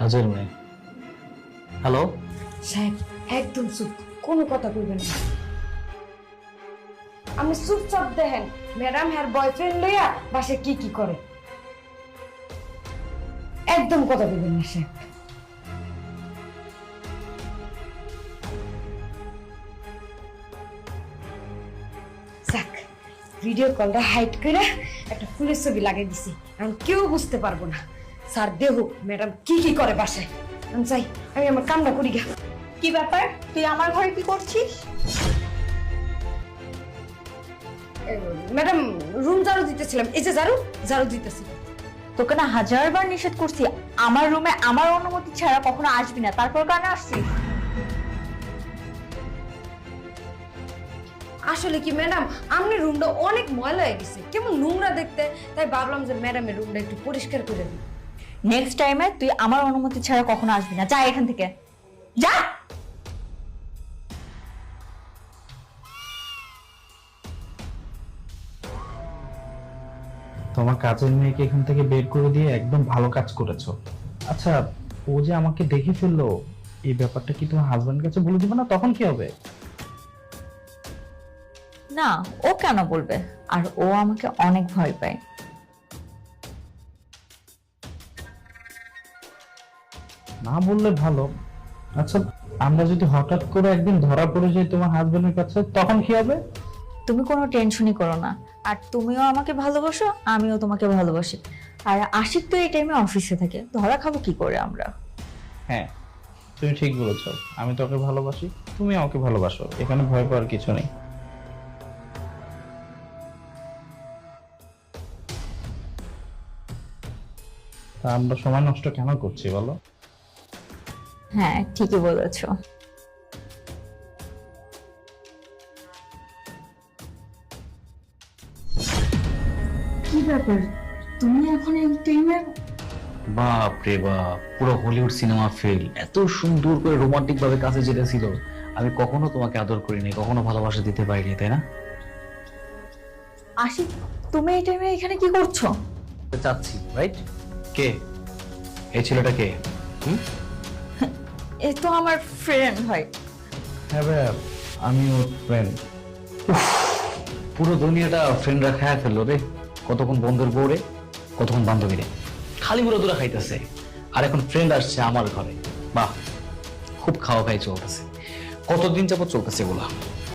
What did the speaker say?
কাজের মেয়ে। হ্যালো সাহেব, একদম চুপ, কোনো কথা কইবেন না। আমি চুপচাপ দেখেন ম্যাডাম হ্যার বয়ফ্রেন্ড লইয়া বাসে কি কি করে। একদম কথা কইবেন না সাহেব। যাক, ভিডিও কলটা হাইড করে একটা ফুলের ছবি লাগিয়ে দিছি, এখন কেউ বুঝতে পারবো না। স্যার দেখুক ম্যাডাম কি কি করে বাসায়। আমি চাই আমি আমার কামটা করি গা। কি ব্যাপার, তুই আমার ঘরে কি করছিস? ম্যাডাম রুম ঝাড়ু দিতেছিলাম, এই যে ঝাড়ু দিতেছি। তোকে না হাজারবার নিষেধ করছি আমার রুমে আমার অনুমতি ছাড়া কখনো আসবি না, তারপর কেন আসছিস? আসলে কি ম্যাডাম, আপনার রুমটা অনেক ময়লা হয়ে গেছে, কেমন নোংরা দেখতে, তাই ভাবলাম যে ম্যাডামের রুমটা একটু পরিষ্কার করে দিই। নেক্সট টাইমে তুই আমার অনুমতি ছাড়া কখনো আসবি না, যা এখান থেকে যা। তোমার কাজের মেয়েকে এখান থেকে বের করে দিয়ে একদম ভালো কাজ করেছো। আচ্ছা, ও যে আমাকে দেখে ফেললো, এই ব্যাপারটা কি তোমার হাজবেন্ডের কাছে বলে দিবে না? তখন কি হবে? না, ও কেন বলবে? আর ও আমাকে অনেক ভয় পায়। না বললে ভালো। আচ্ছা, আমরা যদি হঠাৎ করে একদিন ধরা পড়ে যাই তোমার হাজবেন্ডের কাছে, তখন কি হবে? তুমি কোনো টেনশনই করো না, আর তুমিও আমাকে ভালোবাসো, আমিও তোমাকে ভালোবাসি। আর আশিক তো এই টাইমে অফিসে থাকে, ধরা খাবো কি করে আমরা? হ্যাঁ, তুমি ঠিক বলেছো। আমি তোকে ভালোবাসি, তুমি আমাকে ভালোবাসো, এখানে ভয় পাওয়ার কিছু নেই। তা আমরা সময় নষ্ট কেন করছি বলো? হ্যাঁ, ঠিকই বলেছো। কি ব্যাপার, তুমি এখন এই টিমে? বাপ রে বাপ, পুরো হলিউড সিনেমা ফেল। এত সুন্দর করে রোমান্টিক ভাবে কাছে যেটা ছিল, আমি কখনো তোমাকে আদর করিনি, কখনো ভালোবাসা দিতে পারিনি, তাই না? আশিক, তুমি এই টাইমে এখানে কি করছো? চাচ্ছি, রাইট? কে এই ছেলেটা? কে? এ তো আমার ফ্রেন্ড হয়। হ্যাঁ ভাইয়া, আমি ওর ফ্রেন্ড। পুরো দুনিয়াটা ফ্রেন্ডরা খায়া ফেললো রে। কতক্ষণ বন্ধুর বউ রে, কতক্ষণ বান্ধবী রে, খালি পুরো দূরা খাইতেছে। আর এখন ফ্রেন্ড আসছে আমার ঘরে। বাহ, খুব খাওয়া খাই চলতেছে। কতদিন যাবত চলতেছে এগুলা?